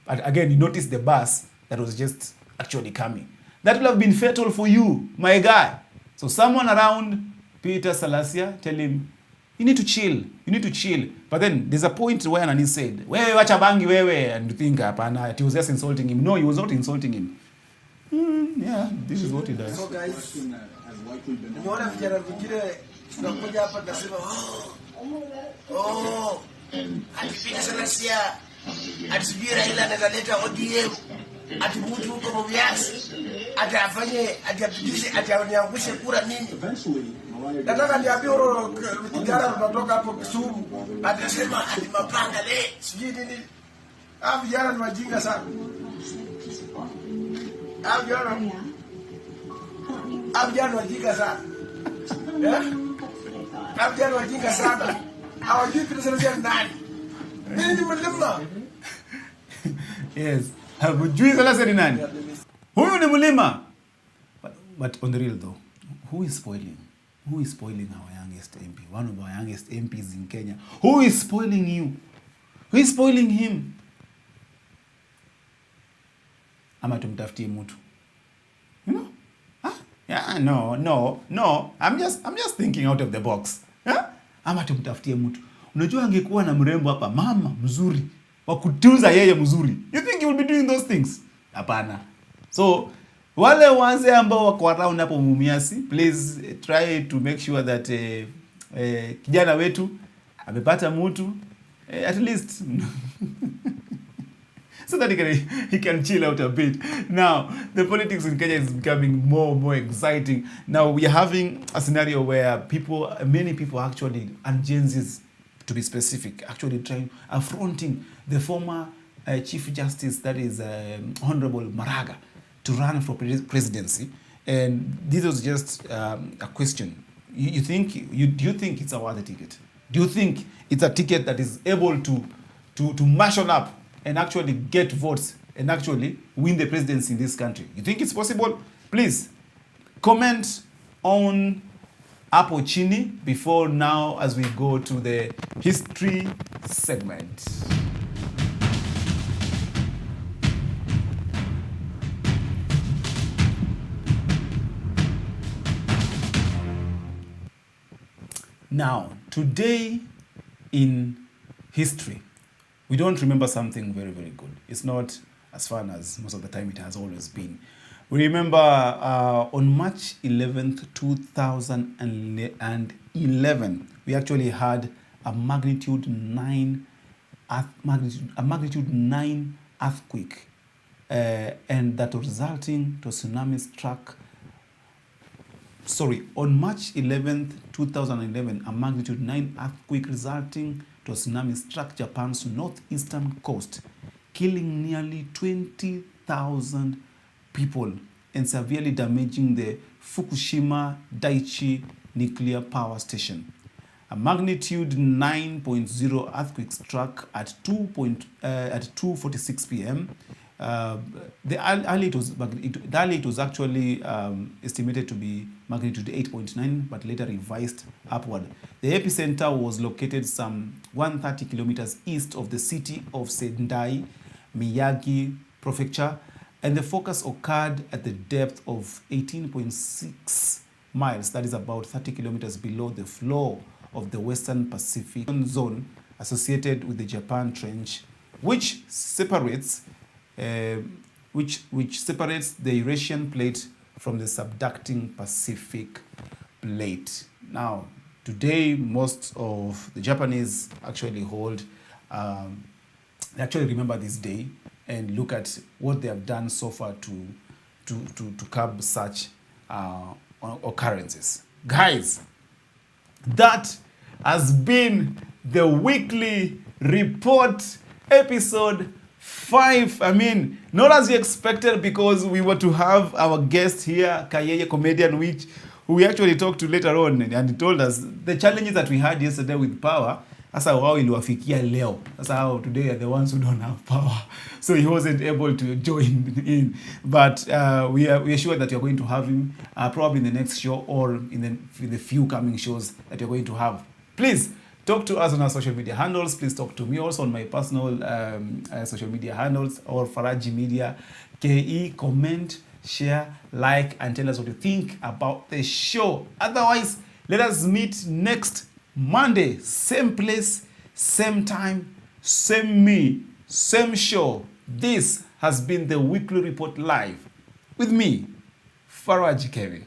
But again, you notice the bus that was just actually coming. That will have been fatal for you, my guy. So someone around Peter Salasia, tell him, you need to chill. But then there's a point where Nani said, wewe wacha bangi wewe, and you think hapana, he was just insulting him. No, he was not insulting him. Yeah, this is what he does. So guys, umeona vijana vingine tunakuja hapa tunasema ati Peter Salasia atisubiri Raila analeta ODM, ati mtu huko Mumias atafanye ataniangushe kura nini. Nataka niambie kijana tunatoka hapo Kisumu atasema ati mapanga sijui nini. Vijana ni wajinga sana. Vijana wajinga sana. Vijana wajinga sana. Hawajui Peter Salasia ni nani. Mimi ni mlima. Yes. Hamjui sasa ni nani? Huyu ni mlima. But on the real though, who is spoiling? Who is spoiling our youngest MP? One of our youngest MPs in Kenya. Who is spoiling you? Who is spoiling him? Ama tumtafutie mtu. You know? Huh? Yeah, no. I'm just thinking out of the box. Huh? Ama tumtafutie mtu. Unajua angekuwa na mrembo hapa, mama mzuri, wa kutunza yeye mzuri. You think he will be doing those things? Hapana. So wale wanze ambao wako around hapo Mumias, please try to make sure that kijana wetu amepata mtu at least so that he can chill out a bit. Now, the politics in Kenya is becoming more and more exciting. Now, we are having a scenario where many people actually, and Gen Zs, to be specific, actually affronting the former Chief Justice, that is Honorable Maraga, to run for presidency. And this was just a question. Do you think it's a worthy ticket? Do you think it's a ticket that is able to marshal up and actually get votes and actually win the presidency in this country? You think it's possible? Please comment on Apo Chini before now as we go to the history segment. Now, today in history, we don't remember something very, very good. It's not as fun as most of the time it has always been. We remember on March 11th, 2011, we actually had a magnitude 9 earthquake, and that resulting to tsunami struck. Sorry, on March 11th, 2011, a magnitude 9 earthquake resulting to a tsunami struck Japan's northeastern coast, killing nearly 20,000 people and severely damaging the Fukushima Daiichi nuclear power station. A magnitude 9.0 earthquake struck at 2:46 p.m. The early it was actually estimated to be magnitude 8.9, but later revised upward. The epicenter was located some 130 kilometers east of the city of Sendai, Miyagi Prefecture, and the focus occurred at the depth of 18.6 miles, that is about 30 kilometers below the floor of the Western Pacific zone associated with the Japan Trench, which separates the Eurasian plate from the subducting Pacific plate. Now, today, most of the Japanese actually they actually remember this day and look at what they have done so far to curb such occurrences. Guys, that has been the weekly report episode 5. I mean, not as you expected, because we were to have our guest here, Kayeye comedian, which we actually talked to later on, and he told us the challenges that we had yesterday with power. Sasa wao iliwafikia leo. Sasa how today are the ones who don't have power. So he wasn't able to join in. But we are sure that you're going to have him probably in the next show or in the few coming shows that you're going to have. Please talk to us on our social media handles. Please talk to me also on my personal social media handles, or Faraji Media, KE. Comment, share, like, and tell us what you think about the show. Otherwise, let us meet next Monday, same place, same time, same me, same show. This has been the Weekly Report Live with me, Faraji Kevin.